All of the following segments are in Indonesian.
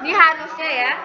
Ini harusnya ya.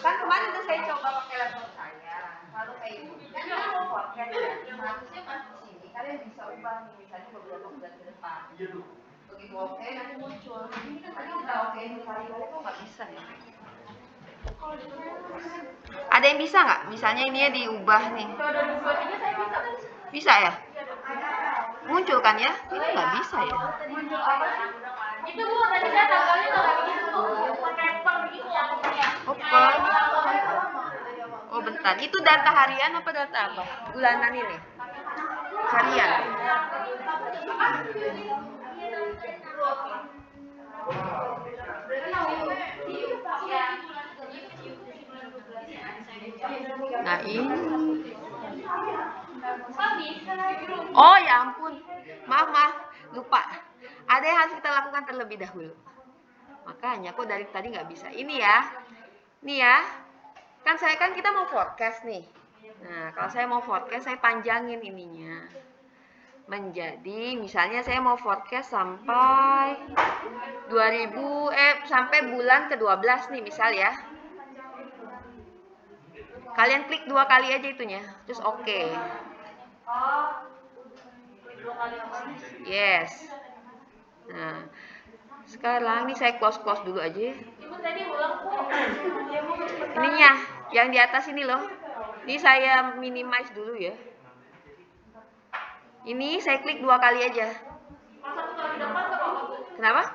Kan kemarin udah saya coba pakai laptop saya. Lalu kayak gitu. Kan kita mau podcast ya. Harusnya pas di sini kalian bisa ubah nih misalnya beberapa bulan ke depan. Begitu oke nanti muncul. Ini kan tadi udah oke berkali-kali kok nggak bisa ya. Ada yang bisa nggak? Misalnya ini ya diubah nih. Bisa ya? Muncul kan ya? Ini nggak bisa ya? Muncul apa sih? Itu Bu, tadi saya tanggalnya open. Oh bentar, itu data harian apa data apa? Bulanan ini? Harian. Nah ini. Oh ya ampun, maaf, lupa. Ada yang harus kita lakukan terlebih dahulu. Makanya kok dari tadi nggak bisa. Ini ya, kan kita mau forecast nih. Nah kalau saya mau forecast, saya panjangin ininya. Menjadi, misalnya saya mau forecast sampai 2000 sampai bulan ke-12 nih misal ya. Kalian klik 2 kali aja itunya, terus oke. Yes. Nah, sekarang ini saya close dulu aja. Ininya, yang di atas ini loh. Ini saya minimize dulu ya. Ini saya klik 2 kali aja. Kenapa?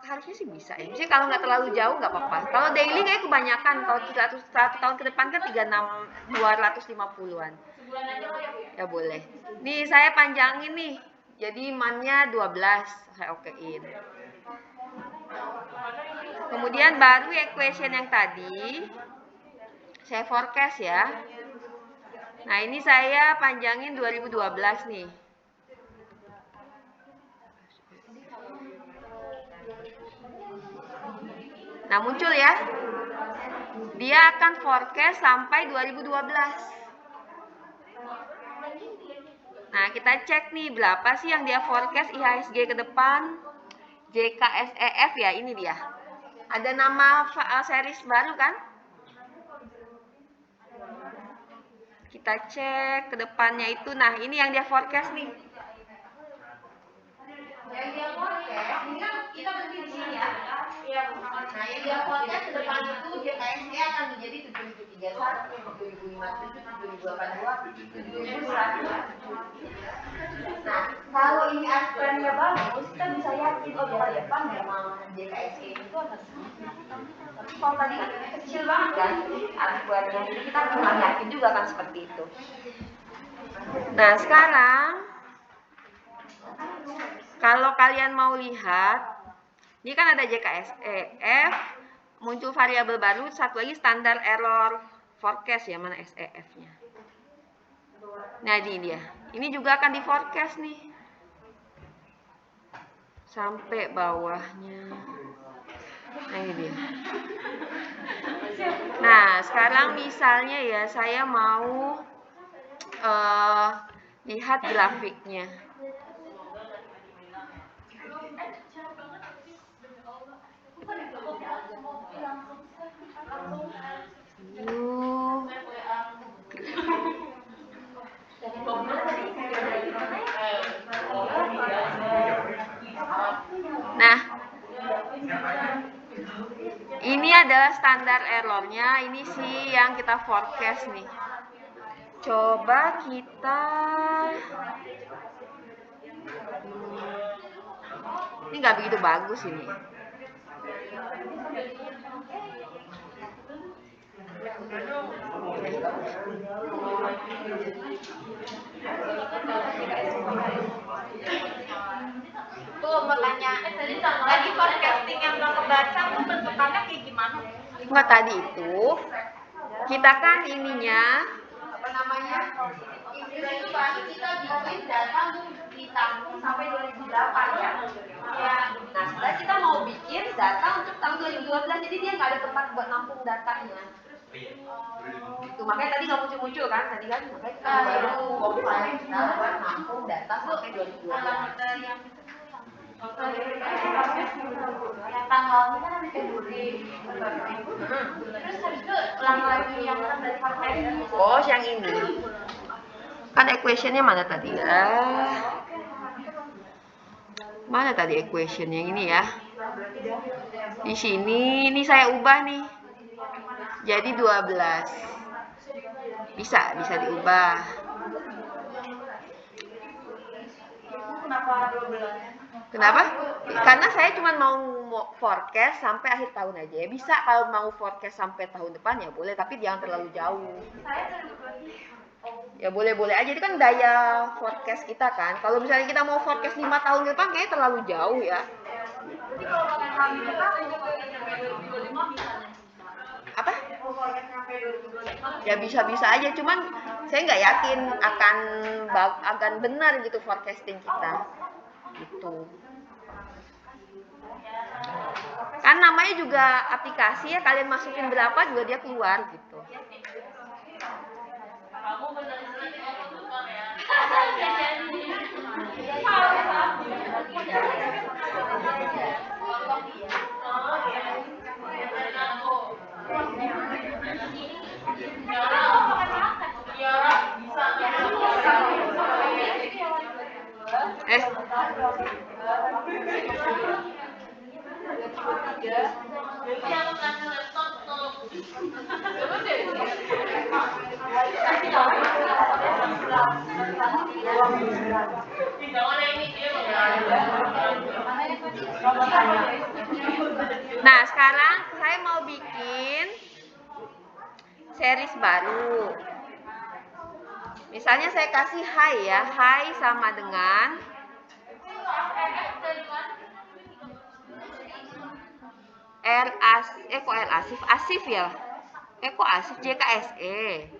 Harusnya sih bisa ya. Jadi kalau nggak terlalu jauh nggak apa-apa. Kalau daily kayak kebanyakan. Kalau 1 tahun ke depan kan 250-an. Ya boleh. Nih saya panjangin nih. Jadi month-nya 12. Saya okein. Kemudian baru equation yang tadi saya forecast ya. Nah ini saya panjangin 2012 nih. Nah muncul ya. Dia akan forecast sampai 2012. Nah kita cek nih berapa sih yang dia forecast IHSG ke depan. JKSEF ya, ini dia. Ada nama series baru kan? Kita cek ke depannya itu. Nah ini yang dia forecast nih. Yang dia forecast, ini kan kita berhenti di sini ya. Nah yang dia forecast ke depan itu JKSE akan menjadi 7731, 7057, 7082, 7100. Nah kalau ini aspirasinya bagus, kita bisa yakin oh dari depan memang JKSE itu akan sama. Tapi kalau tadi kecil banget kan aspirasinya, jadi kita kurang yakin juga kan seperti itu. Nah sekarang kalau kalian mau lihat, ini kan ada JKSEF, muncul variabel baru, satu lagi standar error forecast ya, mana SEF-nya. Nah ini dia, ini juga akan di forecast nih, sampai bawahnya. Nah ini dia. Nah sekarang misalnya ya, saya mau lihat grafiknya. Nah, ini adalah standar errornya. Ini sih yang kita forecast nih. Coba kita, ini nggak begitu bagus ini. Lagi forecasting yang nggak kebaca tuh bentukannya kayak gimana? Enggak, tadi itu kita kan ininya apa namanya? Inggris itu berarti kita bikin data ditampung sampai 2008 ya. Nah, setelah kita mau bikin data untuk tahun 2012, jadi dia nggak ada tempat buat nampung datanya. Itu makanya tadi nggak muncul-muncul kan, tadi kan makanya kita baru file kita buat nampung data sampai 2012. Yang tanggalnya kan ada Februari. Terus habis itu ulang lagi yang dari forecasting. Oh, yang ini. Kan equationnya mana tadi ya? Mana tadi equation yang ini ya? Di sini, ini saya ubah nih. Jadi 12. Bisa diubah. Kenapa 12? Kenapa? Karena saya cuma mau forecast sampai akhir tahun aja ya. Bisa kalau mau forecast sampai tahun depan ya boleh, tapi jangan terlalu jauh. Ya boleh-boleh aja, itu kan daya forecast kita kan. Kalau misalnya kita mau forecast 5 tahun ke depan kayaknya terlalu jauh ya. Apa? Ya bisa-bisa aja, cuman saya nggak yakin akan benar gitu forecasting kita. Gitu. Kan namanya juga aplikasi ya, kalian masukin berapa juga dia keluar gitu. Nah, sekarang saya mau bikin series baru. Misalnya saya kasih hi ya, hi sama dengan Asif ya. Kok Asif JKSE.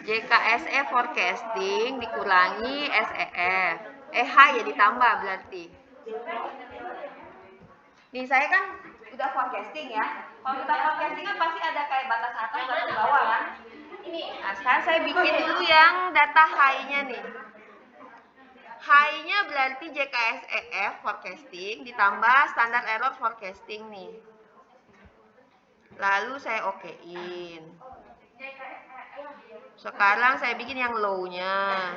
JKSE forecasting dikurangi SEF. Hi ya ditambah berarti. Nih saya kan udah forecasting ya. Kalau kita forecasting kan pasti ada kayak batas atas, batas bawah kan. Nah sekarang saya bikin dulu yang data high-nya nih. High-nya berarti JKSEF forecasting ditambah standar error forecasting nih. Lalu saya okein. Sekarang saya bikin yang low-nya.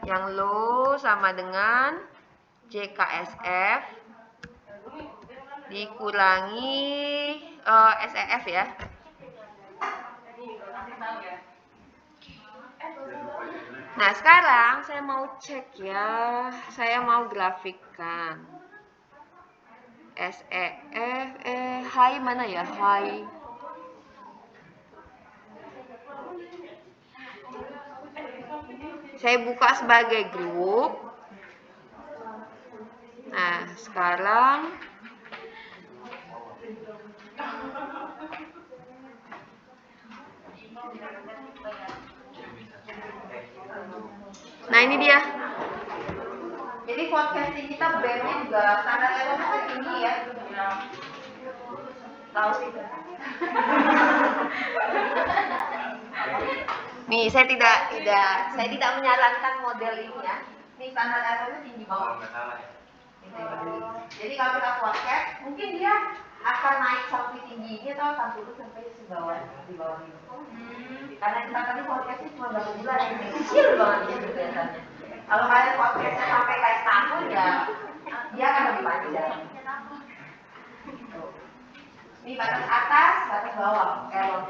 Yang low sama dengan JKSF dikurangi SEF ya. Nah sekarang saya mau cek ya, saya mau grafikkan SEF, high mana ya, high. Saya buka sebagai grup. Nah sekarang nah ini dia. Jadi forecasting kita bandnya juga standar errornya tinggi ya. Tahu sih. Nih saya tidak menyarankan model ini ya. Ini standar errornya tinggi banget. Jadi kalau kita forecast, mungkin dia akan naik sampai tinggi ini atau akan turun sampai di bawah ini. Karena kita tadi forecastnya cuma berapa bulan, ini kecil banget gitu kelihatannya. Kalau kalian forecastnya sampai kayak tahun ya, dia akan lebih panjang. Ini batas atas, batas bawah, error.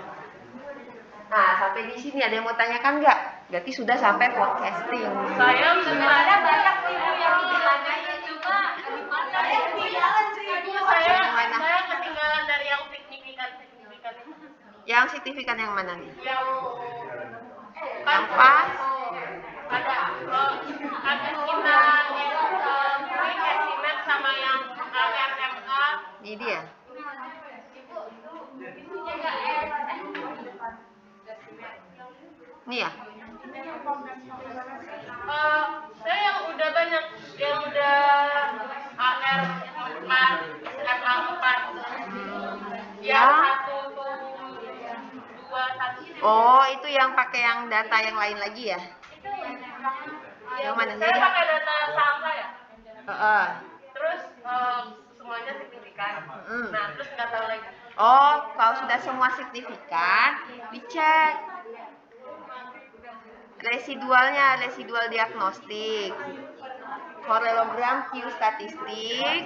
Nah, sampai di sini ada yang mau tanyakan nggak? Berarti sudah sampai forecasting. Saya sebenarnya banyak ibu yang ditanyain, cuma gimana ya? Saya ketinggalan dari yang signifikan. Yang signifikan yang mana nih? Yang pas ada Nih ya. Saya yang udah banyak, yang udah AR 4, SMA 4. Yang satu tuh 2 1. Oh, itu yang pakai yang data yang lain lagi ya? Yang mana Saya sih? pakai data saham saya. Terus semuanya signifikan. Nah, terus nggak tahu lagi. Oh, kalau sudah semua signifikan, dicek residualnya, residual diagnostik, korelogram Q statistik.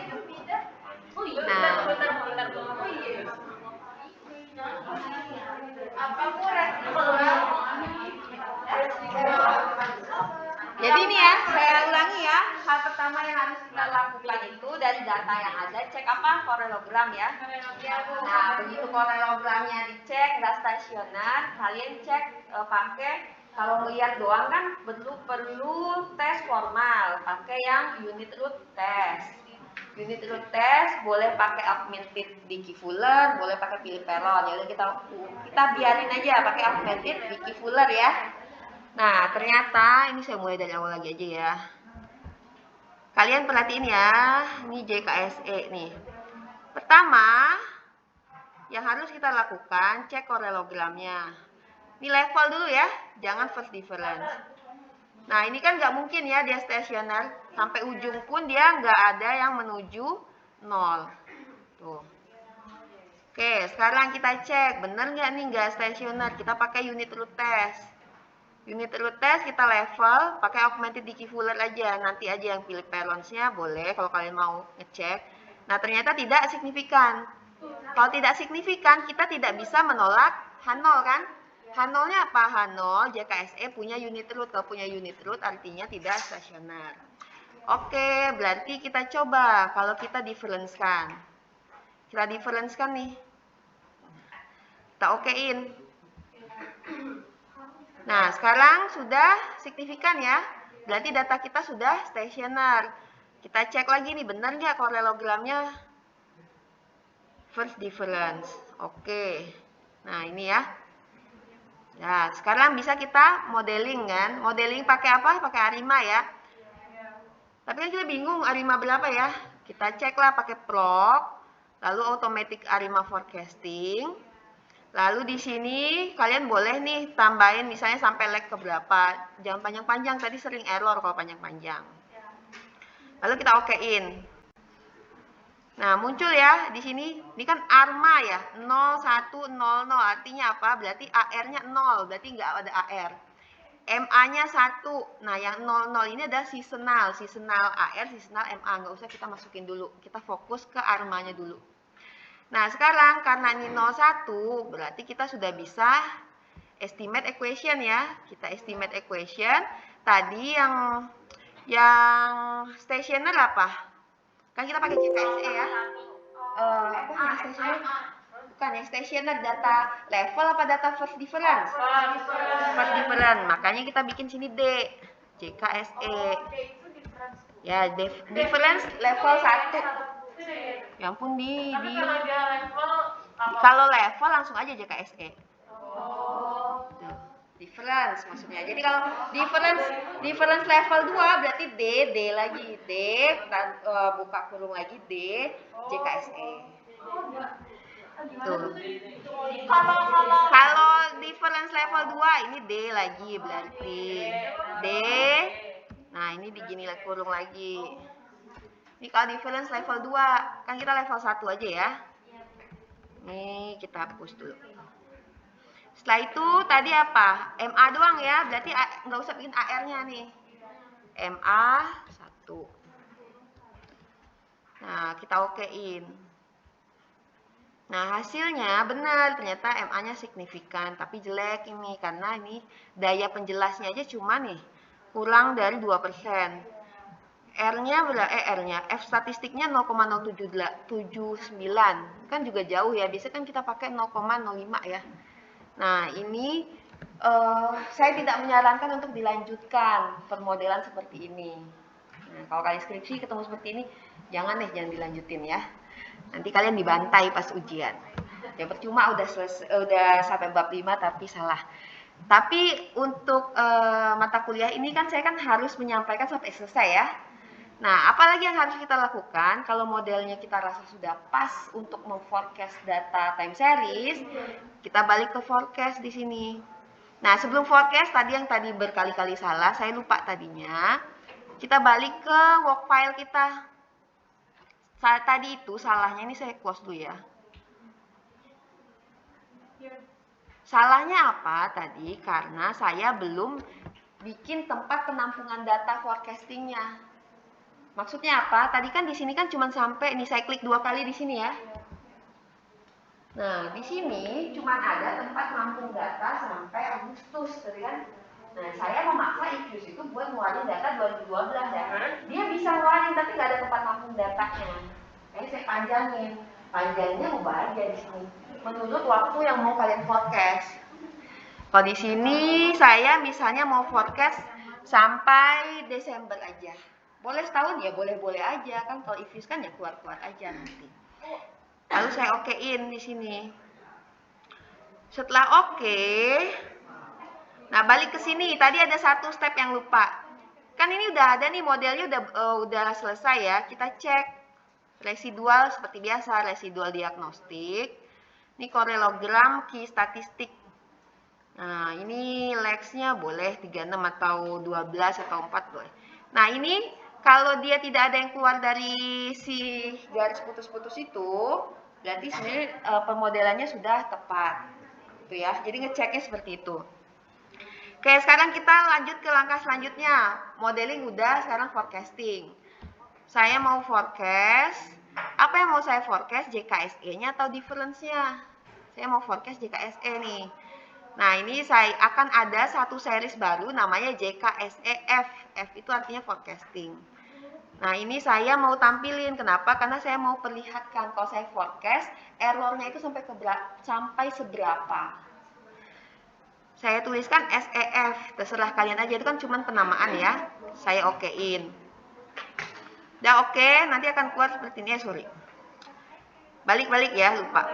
Nah, jadi nih ya, saya ulangi ya. Hal pertama yang harus kita lakukan itu dari data yang ada, cek apa? Korelogram ya. Nah, begitu korelogramnya dicek, nggak stasioner, kalian cek pakai, kalau melihat doang kan perlu tes formal, pakai yang unit root test. Unit root test boleh pakai augmented Dickey-Fuller, boleh pakai Piliperon. Jadi kita biarin aja pakai augmented Dickey-Fuller ya. Nah, ternyata ini saya mulai dari awal lagi aja ya. Kalian perhatiin ya, ini JKSE nih. Pertama, yang harus kita lakukan, cek korelogramnya. Ini level dulu ya, jangan first difference. Nah, ini kan nggak mungkin ya dia stasioner. Sampai ujung pun dia nggak ada yang menuju 0. Tuh. Oke, sekarang kita cek, bener nggak nih nggak stasioner. Kita pakai unit root test. Unit root test kita level, pakai augmented Dickey-Fuller aja. Nanti aja yang pilih Piliperonsnya boleh kalau kalian mau ngecek. Nah, ternyata tidak signifikan. Kalau tidak signifikan, kita tidak bisa menolak H0 kan? H0-nya apa? H0, JKSE punya unit root. Kalau punya unit root artinya tidak stasioner. Oke, berarti kita coba kalau kita difference-kan. Kita difference-kan nih. Kita okein. Nah, sekarang sudah signifikan ya. Berarti data kita sudah stasioner. Kita cek lagi nih, benar nggak korelogramnya? First difference. Oke. Nah, ini ya. Nah, sekarang bisa kita modeling kan. Modeling pakai apa? Pakai ARIMA ya. Tapi kan kita bingung ARIMA berapa ya. Kita cek lah pakai PROC. Lalu automatic ARIMA forecasting. Lalu di sini kalian boleh nih tambahin misalnya sampai leg ke berapa. Jangan panjang-panjang, tadi sering error kalau panjang-panjang. Lalu kita okein. Nah, muncul ya di sini. Ini kan ARMA ya, 0100. Artinya apa? Berarti AR-nya 0, berarti nggak ada AR. MA-nya 1. Nah, yang 00 ini adalah seasonal. Seasonal AR, seasonal MA. Nggak usah kita masukin dulu. Kita fokus ke ARMA-nya dulu. Nah, sekarang karena ini 01, berarti kita sudah bisa estimate equation ya. Kita estimate equation. Tadi yang stationer apa? Kan kita pakai JKSE ya. Apa yang stationer? Bukan, yang stationer data level apa data first difference? First difference. Makanya kita bikin sini D. JKSE. Ya, difference level 1. Ya ampun kalau level langsung aja JKSE. Difference maksudnya. Jadi kalau difference level 2 berarti D lagi. D buka kurung lagi D JKSE. Tuh. Kalau difference level 2 ini D lagi berarti. D. Nah, ini begini kurung lagi. Ini kalau difference level 2, kan kita level 1 aja ya. Nih, kita hapus dulu. Setelah itu tadi apa? MA doang ya, berarti nggak usah bikin AR-nya nih. MA 1. Nah, kita okein. Nah, hasilnya benar, ternyata MA-nya signifikan, tapi jelek ini, karena ini daya penjelasnya aja cuma nih, kurang dari 2%. R-nya, F statistiknya 0,079, kan juga jauh ya, biasanya kan kita pakai 0,05 ya. Nah, ini saya tidak menyarankan untuk dilanjutkan permodelan seperti ini. Nah, kalau kalian skripsi ketemu seperti ini, jangan dilanjutin ya. Nanti kalian dibantai pas ujian. Ya percuma udah sampai bab 5 tapi salah. Tapi untuk mata kuliah ini kan saya kan harus menyampaikan sampai selesai ya. Nah, apalagi yang harus kita lakukan kalau modelnya kita rasa sudah pas untuk memforecast data time series, kita balik ke forecast di sini. Nah, sebelum forecast tadi yang tadi berkali-kali salah, saya lupa tadinya. Kita balik ke work file kita. Tadi itu salahnya, ini saya close dulu ya. Salahnya apa tadi? Karena saya belum bikin tempat penampungan data forecastingnya. Maksudnya apa? Tadi kan di sini kan cuma sampai, ini saya klik 2 kali di sini ya. Nah, di sini cuma ada tempat nampung data sampai Agustus, tadi kan? Nah, saya memaksa Ifuse itu buat ngeluarin data 2012 ya. Dia bisa ngeluarin, tapi nggak ada tempat nampung datanya. Jadi saya panjangin. Panjangnya ubah aja di sini. Menurut waktu yang mau kalian forecast. Kalau di sini saya misalnya mau forecast sampai Desember aja. Boleh setahun ya boleh-boleh aja kan, kalau Ifuse kan ya keluar-keluar aja nanti. Lalu saya okein di sini. Setelah oke, nah balik ke sini. Tadi ada satu step yang lupa. Kan ini udah ada nih modelnya udah selesai ya. Kita cek residual seperti biasa, residual diagnostik. Ini korelogram key statistik. Nah, ini lex-nya boleh 36 atau 12 atau 4 boleh. Nah, ini kalau dia tidak ada yang keluar dari si garis putus-putus itu, berarti sebenarnya pemodelannya sudah tepat. Gitu ya. Jadi ngeceknya seperti itu. Oke, sekarang kita lanjut ke langkah selanjutnya. Modeling udah, sekarang forecasting. Saya mau forecast. Apa yang mau saya forecast? JKSE-nya atau difference-nya? Saya mau forecast JKSE nih. Nah, ini saya akan ada satu series baru namanya JKSEF. F itu artinya forecasting. Nah, ini saya mau tampilin. Kenapa? Karena saya mau perlihatkan kalau saya forecast, errornya itu sampai seberapa. Saya tuliskan SEF. Terserah kalian aja, itu kan cuma penamaan ya. Saya okein. Udah oke, nanti akan keluar seperti ini ya, sorry. Balik-balik ya, lupa.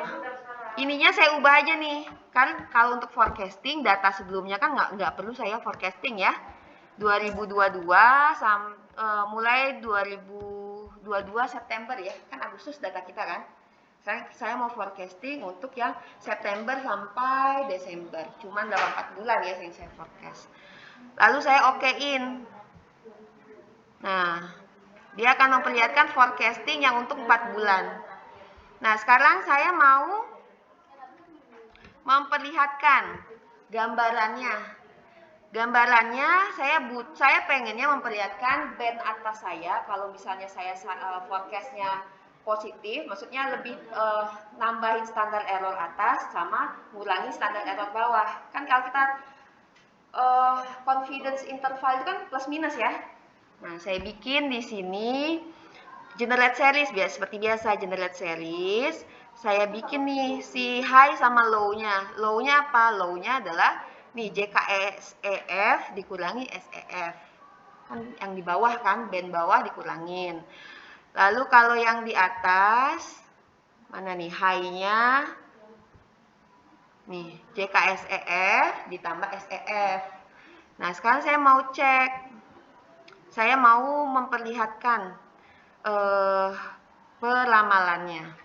Ininya saya ubah aja nih. Kan kalau untuk forecasting, data sebelumnya kan nggak perlu saya forecasting ya. 2022 mulai 2022 September ya. Kan Agustus data kita kan. Saya mau forecasting untuk yang September sampai Desember. Cuman dalam 4 bulan ya yang saya forecast. Lalu saya okein. Nah, dia akan memperlihatkan forecasting yang untuk 4 bulan. Nah, sekarang saya mau memperlihatkan gambarannya. Gambarannya saya pengennya memperlihatkan band atas saya. Kalau misalnya saya forecastnya positif, maksudnya lebih nambahin standar error atas sama ngurangi standar error bawah. Kan kalau kita confidence interval itu kan plus minus ya. Nah, saya bikin di sini generate series seperti biasa, generate series. Saya bikin nih si high sama low-nya. Low-nya apa? Low-nya adalah nih JKSEF dikurangi SEF. Kan yang di bawah kan, band bawah dikurangin. Lalu kalau yang di atas, mana nih high-nya? Nih, JKSEF ditambah SEF. Nah, sekarang saya mau cek. Saya mau memperlihatkan peramalannya.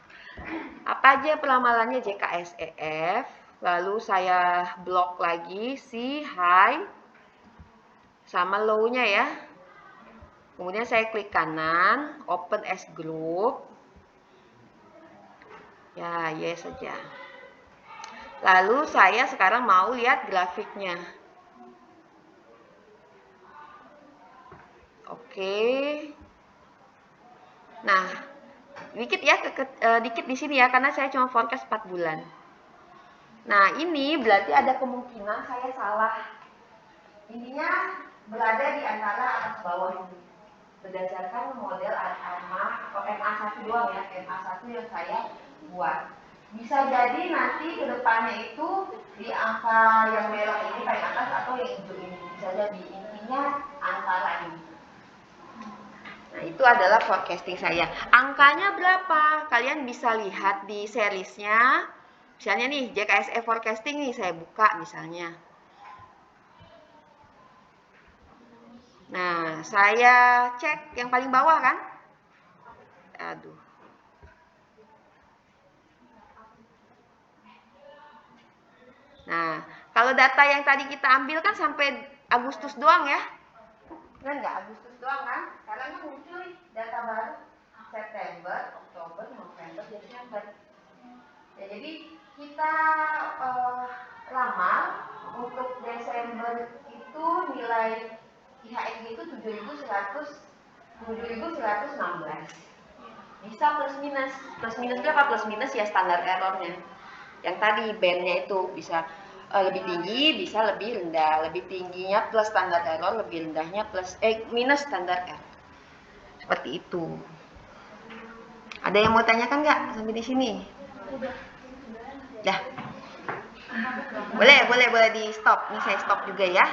Apa aja peramalannya JKSEF, lalu saya blok lagi si high sama low-nya ya. Kemudian saya klik kanan, open as group. Ya, yes saja. Lalu saya sekarang mau lihat grafiknya. Oke. Nah, dikit ya, dikit di sini ya, karena saya cuma forecast 4 bulan. Nah, ini berarti ada kemungkinan saya salah. Ininya berada di antara atas bawah ini. Berdasarkan model AMA atau MA1 doang ya, MA1 yang saya buat. Bisa jadi nanti kedepannya itu di angka yang merah ini paling atas atau yang hijau ini. Bisa jadi, intinya antara ini. Nah, itu adalah forecasting saya. Angkanya berapa? Kalian bisa lihat di seriesnya. Misalnya nih, JKSE forecasting nih, saya buka misalnya. Nah, saya cek yang paling bawah kan? Aduh. Nah, kalau data yang tadi kita ambil kan sampai Agustus doang ya? Kan nggak Agustus doang kan? Karena muncul data baru September, Oktober, November, Desember. Ya, jadi kita ramal untuk Desember itu nilai IHSG itu 7.116. Bisa plus minus. Plus minus berapa? Plus minus ya standar errornya. Yang tadi bandnya itu bisa lebih tinggi, bisa lebih rendah. Lebih tingginya plus standar error, lebih rendahnya plus minus standar error. Seperti itu. Ada yang mau tanyakan nggak sampai di sini? Dah. Boleh di stop. Ini saya stop juga ya.